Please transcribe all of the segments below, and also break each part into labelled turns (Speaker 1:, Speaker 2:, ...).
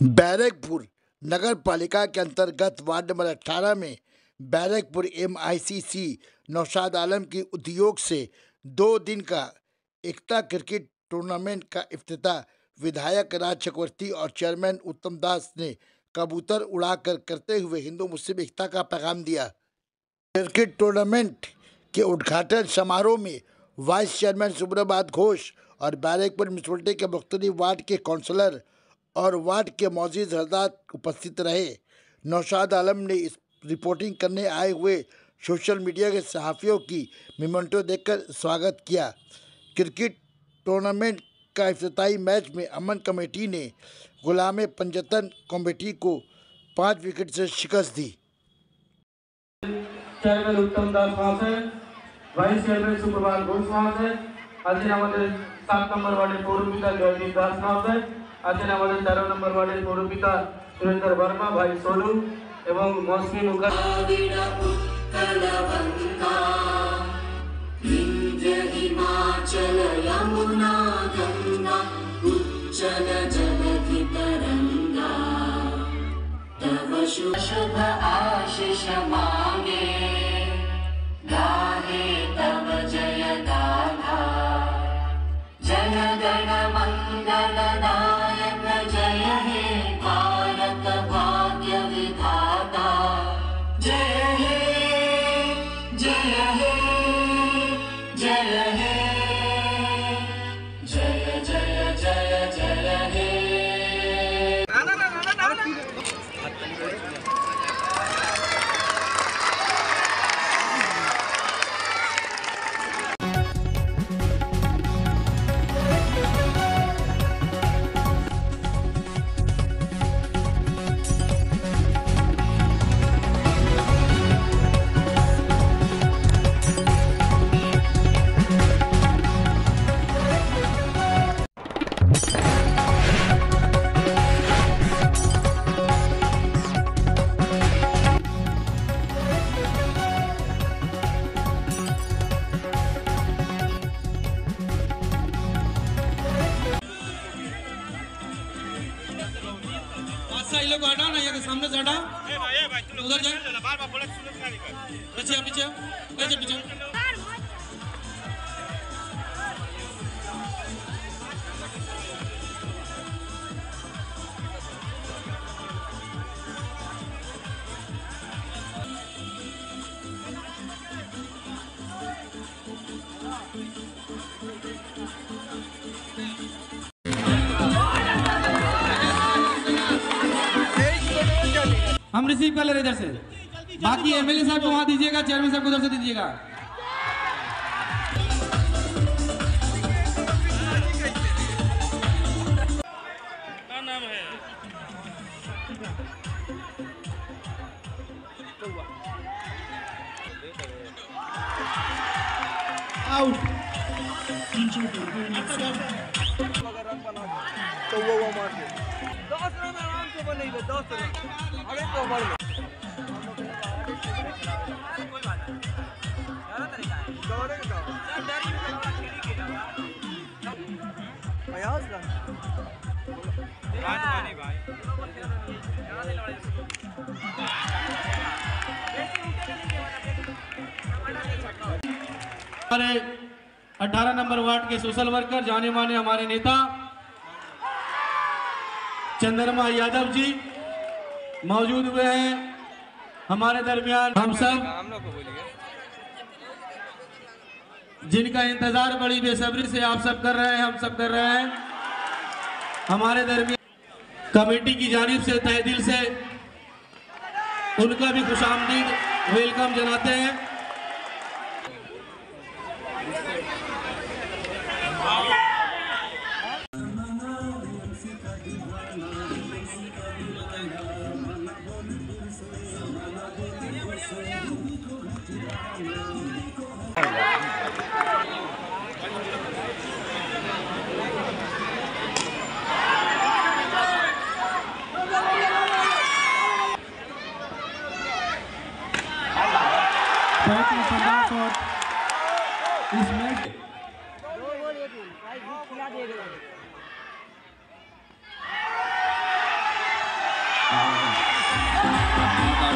Speaker 1: बैरकपुर नगर पालिका के अंतर्गत वार्ड नंबर 18 में बैरकपुर MICC नौशाद आलम की उद्योग से 2 दिन का एकता क्रिकेट टूर्नामेंट का इफ्तिताह विधायक राज चक्रवर्ती और चेयरमैन उत्तम दास ने कबूतर उड़ाकर करते हुए हिंदू मुस्लिम एकता का पैगाम दिया। क्रिकेट टूर्नामेंट के उद्घाटन समारोह में वाइस चेयरमैन सुब्रभात घोष और बैरकपुर म्यूनसिपलिटी के मुख्तलिफ वार्ड के काउंसलर और वार्ड के मौजूद हजरात उपस्थित रहे। नौशाद आलम ने इस रिपोर्टिंग करने आए हुए सोशल मीडिया के सहाफ़ियों की मोमेंटो देखकर स्वागत किया। क्रिकेट टूर्नामेंट का इफ्तिताई मैच में अमन कमेटी ने गुलाम पंजतन कमेटी को 5 विकेट से शिकस्त दी।
Speaker 2: चेयरमैन उत्तम दास वहाँ से, वाइस चेयरमैन सुब्रभात घोष वहाँ से, आज 7 नंबर वार्डे पौरपिता जयदीप दास वहाँ से, आज 13 नंबर वार्डे पौरपिता सुरेंद्र वर्मा भाई सोलू एवं मौसमी मुखर्जी।
Speaker 3: हिमाचल यमुना गंगा उच्चल जलधि तरंगा तव शुभ आशीष मांगे गाहे तव जय गाथा जन गण मंगल नायक जय हे भारत भाग्य विधाता जय हे जय हे जय हे जय जय जय जय हे।
Speaker 2: ये लोग हटा ना, ये सामने से हटा उधर जाए पीछे पीछे पीछे पीछे। हम रिसीव कर ले रहे इधर से, बाकी MLA साहब को वहां दीजिएगा, चेयरमैन साहब को उधर से दीजिएगा। क्या नाम है? आउट। तो वो मार के 10 रन आराम से बनेगा, 10 रन। अरे तो बढ़ लो, कोई बात नहीं, ज्यादा तरीका है दौड़े का सब डरी में खेली के ना अयाज का बात नहीं भाई, ज्यादा नहीं लड़ाई हमारे 18 नंबर वार्ड के सोशल वर्कर जाने माने हमारे नेता चंद्रमा यादव जी मौजूद हुए हैं हमारे दरमियान। हम सब जिनका इंतजार बड़ी बेसब्री से आप सब कर रहे हैं, हम सब कर रहे हैं, हमारे दरमियान कमेटी की जानिब से तहे दिल से उनका भी खुशामदीद वेलकम जनाते हैं।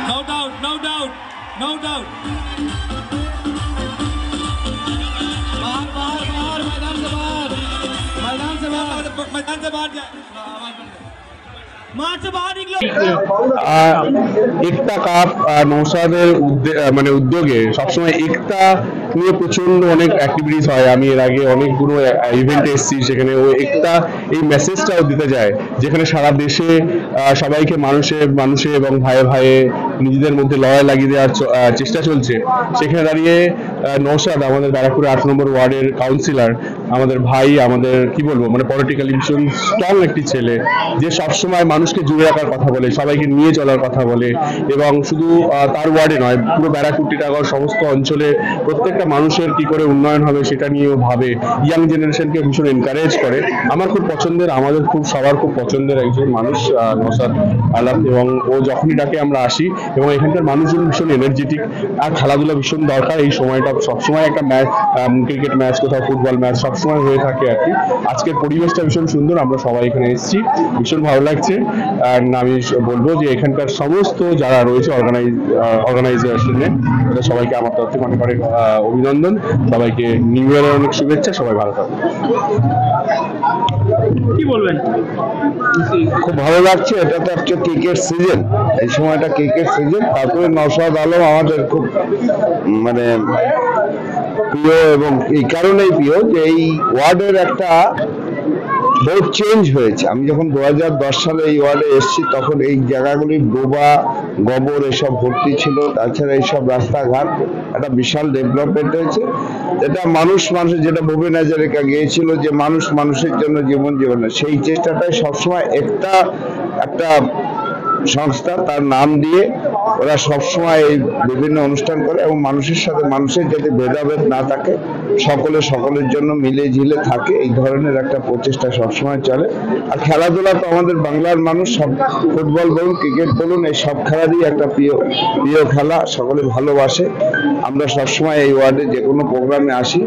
Speaker 2: No doubt, no doubt, no doubt. बाहर मैदान से बाहर
Speaker 4: एकता কাপ নৌসাদের মানে উদ্যোগে সবসময় একতা নিয়ে প্রচন্ড অনেক অ্যাক্টিভিটিস হয়। আমি এর আগে অনেকগুলো ইভেন্টে এসেছি, সেখানে ও একতা এই মেসেজটাও দিতে যায়, যেখানে সারা দেশে সবাইকে মানুষে এবং ভাইয়ে ভাইয়ে নিজেদের মধ্যে লড়াই লাগিয়ে দেওয়ার চেষ্টা চলছে। সেখানে দাঁড়িয়ে নৌসাদ আমাদের ব্যারাকপুর 8 নম্বর ওয়ার্ডের কাউন্সিলর, আমাদের ভাই, আমাদের কি বলবো মানে পলিটিক্যালি ভীষণ স্ট্রং একটি ছেলে, যে সবসময় মানুষকে জুড়ে রাখার কথা বলে, সবাইকে নিয়ে চলার কথা বলে, এবং শুধু তার ওয়ার্ডে নয়, পুরো ব্যারাকপুর টিটাগড় সমস্ত অঞ্চলে প্রত্যেকটা মানুষের কি করে উন্নয়ন হবে সেটা নিয়েও ভাবে, ইয়াং জেনারেশনকে ভীষণ এনকারেজ করে। আমার খুব পছন্দের, আমাদের সবার খুব পছন্দের একজন মানুষ নৌসাদ আলম, এবং ও যখনই ডাকে আমরা আসি, এবং এখানকার মানুষজন ভীষণ এনার্জেটিক। আর খেলাধুলা ভীষণ দরকার এই সময়টা, সবসময় একটা ম্যাচ, ক্রিকেট ম্যাচ, কোথাও ফুটবল ম্যাচ সবসময় হয়ে থাকে আর কি। আজকের পরিবেশটা ভীষণ সুন্দর, আমরা সবাই এখানে এসেছি, ভীষণ ভালো লাগছে। আমি বলবো যে এখানকার সমস্ত যারা রয়েছে অর্গানাইজেশনে, তাদের সবাইকে আমার তরফ থেকে অনেক অনেক অভিনন্দন, সবাইকে নিউ ইয়ারের অনেক শুভেচ্ছা, সবাই ভালো থাকবেন।
Speaker 2: কি বলবেন?
Speaker 5: খুব ভালো লাগছে, এটা তো একটা ক্রিকেট সিজন, এই সময়টা ক্রিকেট সিজন। তারপরে নৌসাদ আলম আমাদের খুব মানে প্রিয়, এবং এই কারণেই প্রিয় যে এই ওয়ার্ডের একটা বহুত চেঞ্জ হয়েছে। আমি যখন 2010 সালে এই ওয়ার্ডে এসেছি, তখন এই জায়গাগুলি ডোবা, গোবর এসব ভর্তি ছিল। তাছাড়া এইসব রাস্তাঘাট একটা বিশাল ডেভেলপমেন্ট হয়েছে। এটা মানুষের, যেটা ভূপেন হাজারিকা গিয়েছিল যে মানুষ মানুষের জন্য জীবন, সেই চেষ্টাটাই সবসময় একটা সংস্থা, তার নাম দিয়ে ওরা সবসময় এই বিভিন্ন অনুষ্ঠান করে, এবং মানুষের সাথে মানুষের যাতে ভেদাভেদ না থাকে, সকলের জন্য মিলে ঝিলে থাকে, এই ধরনের একটা প্রচেষ্টা সবসময় চলে। আর খেলাধুলা তো আমাদের বাংলার মানুষ সব, ফুটবল বলুন, ক্রিকেট বলুন, এই সব খেলারই একটা প্রিয় খেলা, সকলে ভালোবাসে। আমরা সবসময় এই ওয়ার্ডে যে কোনো প্রোগ্রামে আসি।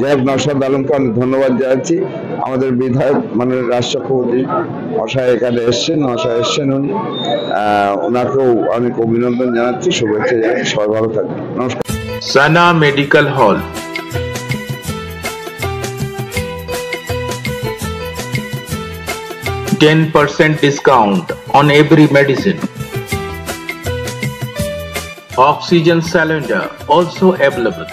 Speaker 5: যাই হোক, নৌসাদ আলমকে অনেক ধন্যবাদ জানাচ্ছি। আমাদের বিধায়ক মানে রাষ্ট্রপতি মশাই এখানে এসছেন উনি, ওনাকেও অনেক অভিনন্দন জানাচ্ছি, শুভেচ্ছা জানাচ্ছি। সবাই ভালো থাকবেন, নমস্কার।
Speaker 6: Sana Medical Hall. 10% discount on every medicine. Oxygen cylinder also available.